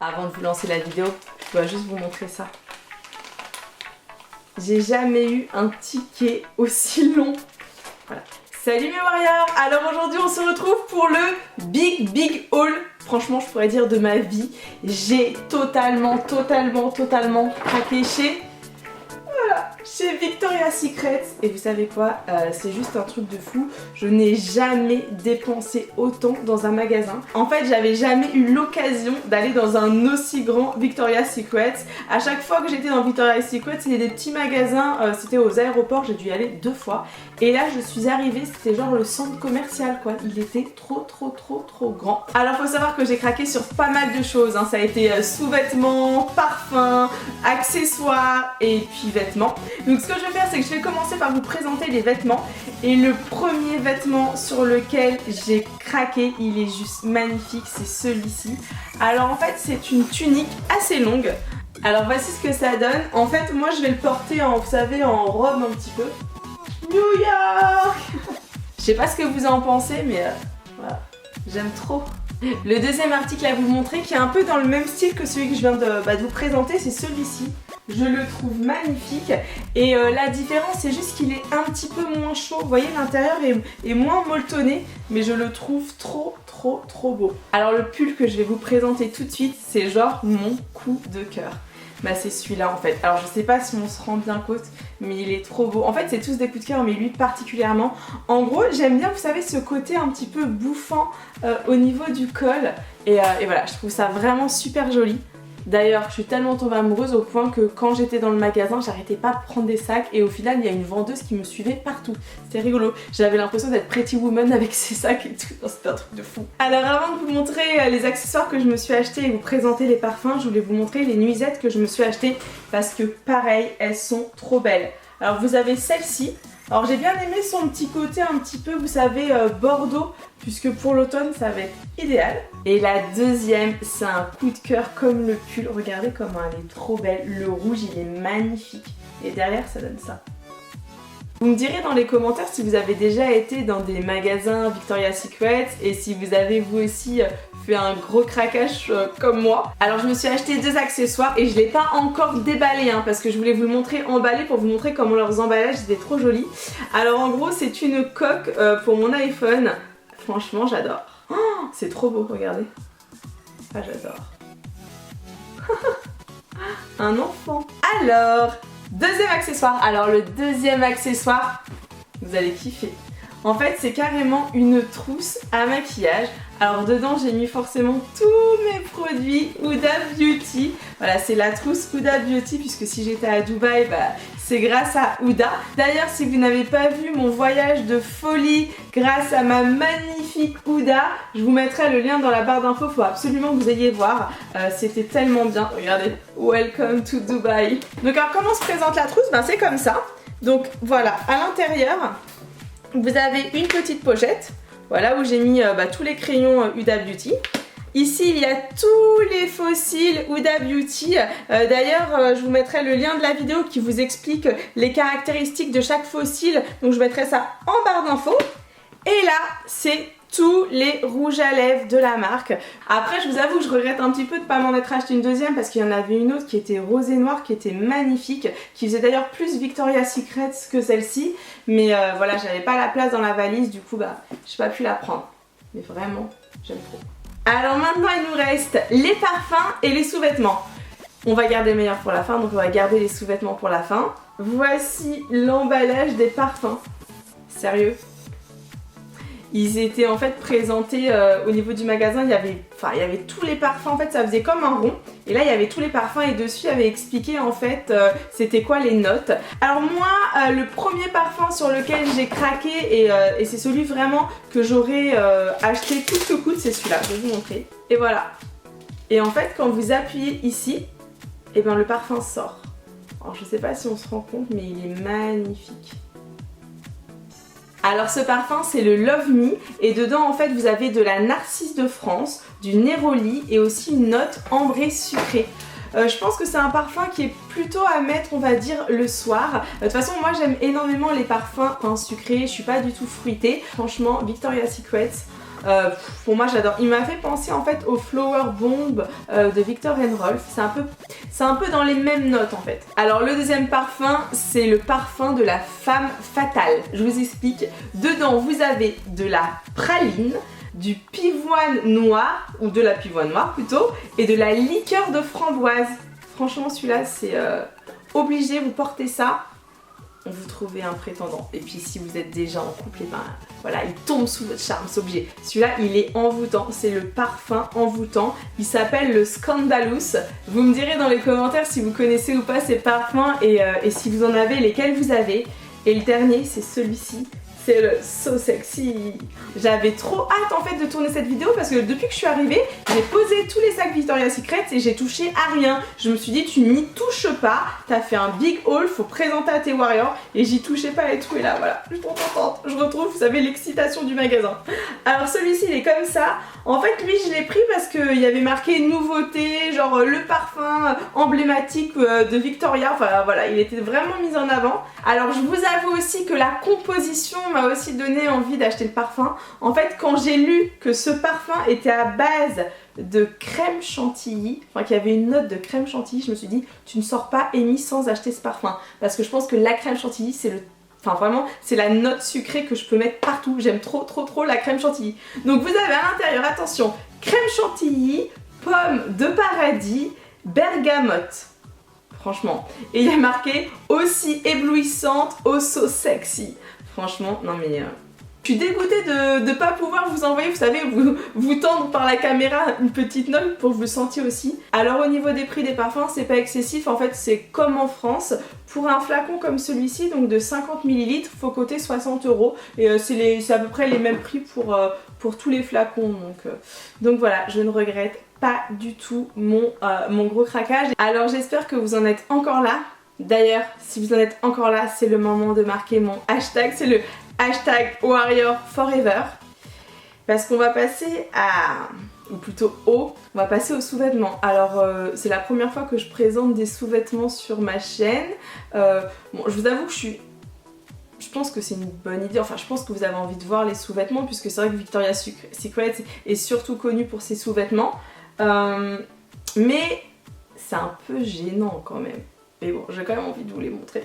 avant de vous lancer la vidéo, je dois juste vous montrer ça. J'ai jamais eu un ticket aussi long. Voilà. Salut mes warriors! Alors aujourd'hui on se retrouve pour le big haul. Franchement je pourrais dire de ma vie. J'ai totalement craqué chez Victoria's Secret. Et vous savez quoi, c'est juste un truc de fou. Je n'ai jamais dépensé autant dans un magasin. En fait j'avais jamais eu l'occasion d'aller dans un aussi grand Victoria's Secret. À chaque fois que j'étais dans Victoria's Secret, c'était des petits magasins, c'était aux aéroports, j'ai dû y aller 2 fois. Et là je suis arrivée, c'était genre le centre commercial quoi. Il était trop grand. Alors faut savoir que j'ai craqué sur pas mal de choses, hein. Ça a été sous-vêtements, parfums, accessoires et puis vêtements. Donc ce que je vais faire, c'est que je vais commencer par vous présenter les vêtements. Et le premier vêtement sur lequel j'ai craqué, il est juste magnifique, c'est celui-ci. Alors en fait c'est une tunique assez longue. Alors voici ce que ça donne. En fait moi je vais le porter en, vous savez, en robe un petit peu. New York. Je sais pas ce que vous en pensez mais voilà, j'aime trop. Le deuxième article à vous montrer qui est un peu dans le même style que celui que je viens de vous présenter, c'est celui-ci. Je le trouve magnifique et la différence c'est juste qu'il est un petit peu moins chaud. Vous voyez l'intérieur est moins molletonné mais je le trouve trop beau. Alors le pull que je vais vous présenter tout de suite c'est genre mon coup de cœur. Bah c'est celui-là en fait. Alors je sais pas si on se rend bien compte mais il est trop beau. En fait c'est tous des coups de cœur mais lui particulièrement. En gros j'aime bien vous savez ce côté un petit peu bouffant au niveau du col et voilà je trouve ça vraiment super joli. D'ailleurs, je suis tellement tombée amoureuse au point que quand j'étais dans le magasin, j'arrêtais pas de prendre des sacs et au final, il y a une vendeuse qui me suivait partout. C'était rigolo. J'avais l'impression d'être Pretty Woman avec ses sacs et tout. C'était un truc de fou. Alors avant de vous montrer les accessoires que je me suis achetés et vous présenter les parfums, je voulais vous montrer les nuisettes que je me suis achetées parce que pareil, elles sont trop belles. Alors vous avez celle-ci. Alors j'ai bien aimé son petit côté un petit peu, vous savez, bordeaux, puisque pour l'automne ça va être idéal. Et la deuxième, c'est un coup de cœur comme le pull. Regardez comment elle est trop belle. Le rouge, il est magnifique. Et derrière, ça donne ça. Vous me direz dans les commentaires si vous avez déjà été dans des magasins Victoria's Secret et si vous avez vous aussi fait un gros craquage comme moi. Alors je me suis acheté 2 accessoires et je ne l'ai pas encore déballé hein, parce que je voulais vous le montrer emballé pour vous montrer comment leurs emballages étaient trop jolis. Alors en gros c'est une coque pour mon iPhone. Franchement j'adore. Oh, c'est trop beau, regardez. Ah j'adore. Un enfant. Alors... deuxième accessoire. Alors le deuxième accessoire, vous allez kiffer. En fait c'est carrément une trousse à maquillage. Alors dedans j'ai mis forcément tous mes produits Huda Beauty. Voilà c'est la trousse Huda Beauty puisque si j'étais à Dubaï c'est grâce à Huda. D'ailleurs si vous n'avez pas vu mon voyage de folie grâce à ma magnifique Huda, je vous mettrai le lien dans la barre d'infos, il faut absolument que vous ayez voir. C'était tellement bien. Regardez, welcome to Dubai. Donc alors comment se présente la trousse? C'est comme ça. Donc voilà, à l'intérieur, vous avez une petite pochette. Voilà où j'ai mis tous les crayons Huda Beauty. Ici il y a tous les fossiles Huda Beauty. D'ailleurs je vous mettrai le lien de la vidéo qui vous explique les caractéristiques de chaque fossile. Donc je mettrai ça en barre d'infos. Et là c'est tous les rouges à lèvres de la marque. Après je vous avoue que je regrette un petit peu de ne pas m'en être acheté une deuxième parce qu'il y en avait une autre qui était rose et noire qui était magnifique, qui faisait d'ailleurs plus Victoria's Secret que celle-ci. Mais voilà j'avais pas la place dans la valise du coup j'ai pas pu la prendre. Mais vraiment j'aime trop. Alors maintenant il nous reste les parfums et les sous-vêtements. On va garder le meilleur pour la fin donc on va garder les sous-vêtements pour la fin. Voici l'emballage des parfums. Sérieux? Ils étaient en fait présentés au niveau du magasin, il y avait tous les parfums, en fait ça faisait comme un rond. Et là il y avait tous les parfums et dessus il y avait expliqué en fait c'était quoi les notes. Alors moi le premier parfum sur lequel j'ai craqué et c'est celui vraiment que j'aurais acheté coûte que coûte, c'est celui-là, je vais vous montrer. Et voilà. Et en fait quand vous appuyez ici, et le parfum sort. Alors je sais pas si on se rend compte mais il est magnifique. Alors ce parfum c'est le Love Me et dedans en fait vous avez de la Narcisse de France, du Neroli et aussi une note ambrée sucrée. Je pense que c'est un parfum qui est plutôt à mettre on va dire le soir. De toute façon moi j'aime énormément les parfums sucrés, je suis pas du tout fruitée. Franchement Victoria's Secret, Pour moi j'adore. Il m'a fait penser en fait au Flower Bomb de Viktor & Rolf. C'est un peu dans les mêmes notes en fait. Alors le deuxième parfum, c'est le parfum de la femme fatale. Je vous explique. Dedans vous avez de la praline, du pivoine noir, ou de la pivoine noire plutôt, et de la liqueur de framboise. Franchement celui-là c'est obligé, vous portez ça, vous trouvez un prétendant. Et puis si vous êtes déjà en couple, et ben voilà, il tombe sous votre charme, c'est obligé. Celui-là il est envoûtant, c'est le parfum envoûtant, il s'appelle le Scandalous. Vous me direz dans les commentaires si vous connaissez ou pas ces parfums et si vous en avez, lesquels vous avez. Et le dernier c'est celui-ci. C'est le So Sexy. J'avais trop hâte en fait de tourner cette vidéo parce que depuis que je suis arrivée, j'ai posé tous les sacs Victoria's Secret et j'ai touché à rien. Je me suis dit tu n'y touches pas, t'as fait un big haul, faut présenter à tes warriors et j'y touchais pas et tout et là voilà, je suis trop contente. Je retrouve, vous savez, l'excitation du magasin. Alors celui-ci il est comme ça. En fait lui je l'ai pris parce qu'il y avait marqué nouveauté, genre le parfum emblématique de Victoria. Enfin voilà, il était vraiment mis en avant. Alors je vous avoue aussi que la composition m'a aussi donné envie d'acheter le parfum. En fait quand j'ai lu que ce parfum était à base de crème chantilly, enfin qu'il y avait une note de crème chantilly, je me suis dit tu ne sors pas Amy sans acheter ce parfum parce que je pense que la crème chantilly c'est le... Enfin vraiment c'est la note sucrée que je peux mettre partout. J'aime trop la crème chantilly. Donc vous avez à l'intérieur, attention, crème chantilly, pomme de paradis, bergamote. Franchement. Et il y a marqué aussi éblouissante, oh so sexy. Franchement, non mais... Je suis dégoûtée de ne pas pouvoir vous envoyer, vous savez, vous tendre par la caméra une petite note pour que vous le sentiez aussi. Alors au niveau des prix des parfums, c'est pas excessif, en fait c'est comme en France. Pour un flacon comme celui-ci, donc de 50 ml, faut coter 60 € et c'est à peu près les mêmes prix pour tous les flacons. Donc voilà, je ne regrette pas du tout mon gros craquage. Alors j'espère que vous en êtes encore là. D'ailleurs, si vous en êtes encore là, c'est le moment de marquer mon hashtag, c'est le hashtag Warrior Forever. Parce qu'on va passer ou plutôt on va passer aux sous-vêtements. Alors c'est la première fois que je présente des sous-vêtements sur ma chaîne. Bon, je vous avoue que je pense que c'est une bonne idée, enfin je pense que vous avez envie de voir les sous-vêtements puisque c'est vrai que Victoria's Secret est surtout connu pour ses sous-vêtements. Mais c'est un peu gênant quand même. Mais bon, j'ai quand même envie de vous les montrer.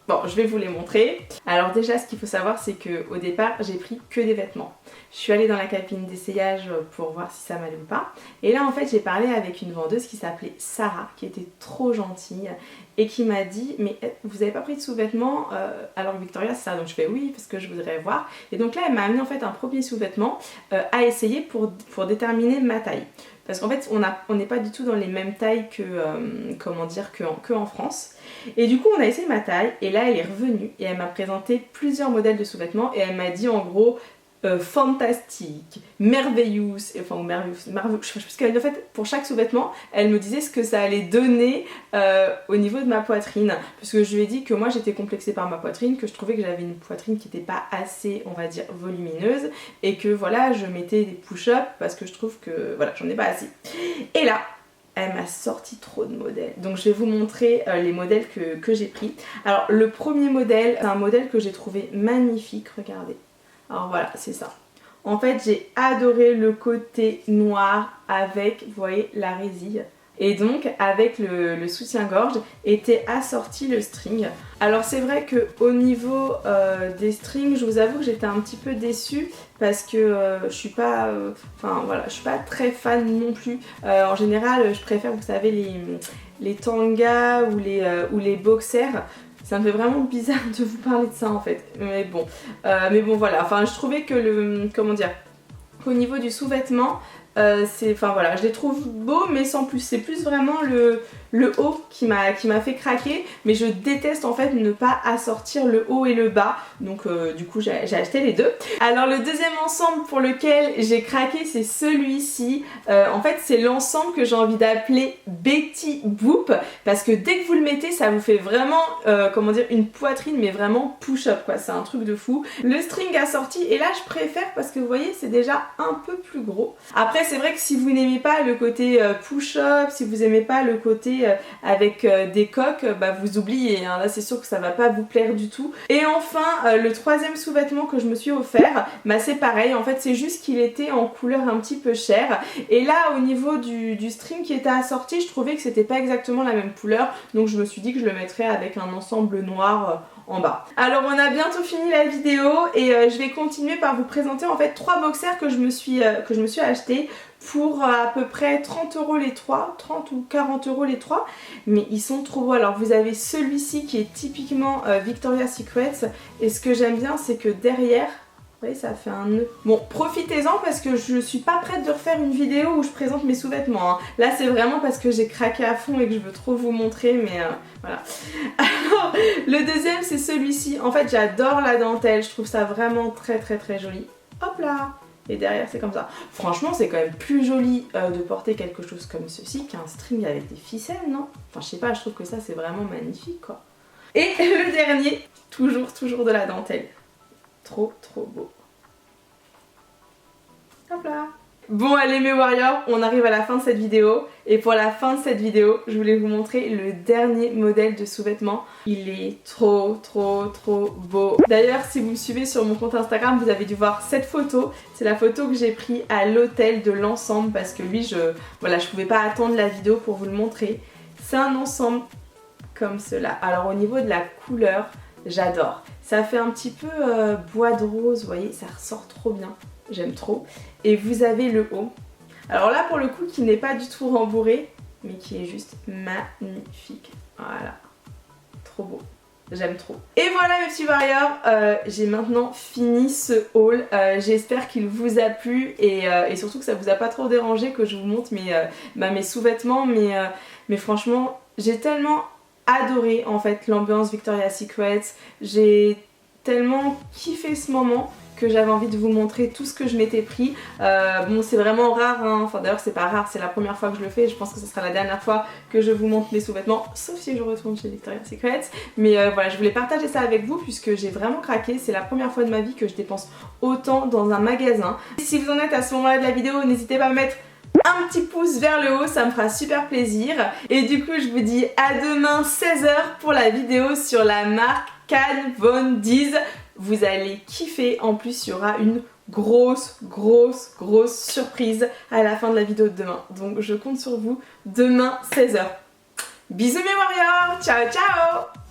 Bon, je vais vous les montrer. Alors déjà, ce qu'il faut savoir, c'est qu'au départ, j'ai pris que des vêtements. Je suis allée dans la cabine d'essayage pour voir si ça m'allait ou pas. Et là, en fait, j'ai parlé avec une vendeuse qui s'appelait Sarah, qui était trop gentille et qui m'a dit « Mais vous avez pas pris de sous-vêtements alors Victoria, c'est ça ?» Donc je fais « Oui, parce que je voudrais voir. » Et donc là, elle m'a amené en fait un premier sous-vêtement à essayer pour déterminer ma taille. Parce qu'en fait, on n'est pas du tout dans les mêmes tailles que en France. Et du coup, on a essayé ma taille et là, elle est revenue et elle m'a présenté plusieurs modèles de sous-vêtements et elle m'a dit en gros fantastique, merveilleux, enfin merveilleux, je sais pas ce qu'elle a dit en fait. Pour chaque sous-vêtement, elle me disait ce que ça allait donner au niveau de ma poitrine. Parce que je lui ai dit que moi j'étais complexée par ma poitrine, que je trouvais que j'avais une poitrine qui n'était pas assez, on va dire, volumineuse et que voilà, je mettais des push-ups parce que je trouve que voilà, j'en ai pas assez. Et là, elle m'a sorti trop de modèles. Donc je vais vous montrer les modèles que j'ai pris. Alors le premier modèle, c'est un modèle que j'ai trouvé magnifique, regardez. Alors voilà, c'est ça. En fait, j'ai adoré le côté noir avec, vous voyez, la résille. Et donc, avec le soutien-gorge, était assorti le string. Alors c'est vrai qu'au niveau des strings, je vous avoue que j'étais un petit peu déçue parce que je suis pas, je suis pas très fan non plus. En général, je préfère, vous savez, les tangas ou les boxers. Ça me fait vraiment bizarre de vous parler de ça en fait. Mais bon voilà. Enfin, je trouvais que qu'au niveau du sous-vêtement, je les trouve beaux mais sans plus. C'est plus vraiment le haut qui m'a fait craquer, mais je déteste en fait ne pas assortir le haut et le bas. Donc du coup j'ai acheté les deux. Alors le deuxième ensemble pour lequel j'ai craqué, c'est celui-ci. En fait c'est l'ensemble que j'ai envie d'appeler Betty Boop, parce que dès que vous le mettez, ça vous fait vraiment une poitrine, mais vraiment push-up quoi. C'est un truc de fou. Le string assorti, et là je préfère parce que vous voyez c'est déjà un peu plus gros. Après c'est vrai que si vous n'aimez pas le côté push-up, si vous n'aimez pas le côté avec des coques, bah vous oubliez, hein. Là c'est sûr que ça va pas vous plaire du tout. Et enfin le troisième sous-vêtement que je me suis offert, bah c'est pareil, en fait c'est juste qu'il était en couleur un petit peu chère. Et là au niveau du string qui était assorti, je trouvais que c'était pas exactement la même couleur, donc je me suis dit que je le mettrais avec un ensemble noir en bas. Alors on a bientôt fini la vidéo et je vais continuer par vous présenter en fait 3 boxers que je me suis achetés pour à peu près 30 € les 3, 30 ou 40 € les 3, mais ils sont trop beaux. Alors vous avez celui-ci qui est typiquement Victoria's Secret, et ce que j'aime bien c'est que derrière, vous voyez, ça fait un nœud. Bon, profitez-en parce que je suis pas prête de refaire une vidéo où je présente mes sous-vêtements, hein. Là c'est vraiment parce que j'ai craqué à fond et que je veux trop vous montrer, mais voilà. Alors, le deuxième c'est celui-ci. En fait j'adore la dentelle, je trouve ça vraiment très joli. Hop là! Et derrière c'est comme ça. Franchement c'est quand même plus joli de porter quelque chose comme ceci qu'un string avec des ficelles, non? Enfin je sais pas, je trouve que ça c'est vraiment magnifique quoi. Et le dernier, toujours de la dentelle. Trop beau. Hop là. Bon allez mes warriors, on arrive à la fin de cette vidéo. Et pour la fin de cette vidéo, je voulais vous montrer le dernier modèle de sous-vêtements. Il est trop beau. D'ailleurs si vous me suivez sur mon compte Instagram, vous avez dû voir cette photo. C'est la photo que j'ai prise à l'hôtel de l'ensemble parce que lui, je pouvais pas attendre la vidéo pour vous le montrer. C'est un ensemble comme cela. Alors au niveau de la couleur, j'adore. Ça fait un petit peu bois de rose, vous voyez, ça ressort trop bien. J'aime trop. Et vous avez le haut. Alors là pour le coup qui n'est pas du tout rembourré, mais qui est juste magnifique. Voilà. Trop beau. J'aime trop. Et voilà mes petits warriors, j'ai maintenant fini ce haul. J'espère qu'il vous a plu et surtout que ça vous a pas trop dérangé que je vous montre mes sous-vêtements. Mais franchement, j'ai tellement adoré en fait l'ambiance Victoria's Secret. J'ai tellement kiffé ce moment que j'avais envie de vous montrer tout ce que je m'étais pris. Bon c'est vraiment rare, hein. Enfin d'ailleurs c'est pas rare, c'est la première fois que je le fais. Je pense que ce sera la dernière fois que je vous montre mes sous-vêtements, sauf si je retourne chez Victoria's Secret. Mais voilà, je voulais partager ça avec vous puisque j'ai vraiment craqué. C'est la première fois de ma vie que je dépense autant dans un magasin. Si vous en êtes à ce moment-là de la vidéo, n'hésitez pas à me mettre un petit pouce vers le haut, ça me fera super plaisir. Et du coup je vous dis à demain 16 h pour la vidéo sur la marque Kat Von D. Vous allez kiffer, en plus il y aura une grosse surprise à la fin de la vidéo de demain. Donc je compte sur vous demain 16 h. Bisous mes warriors, ciao ciao.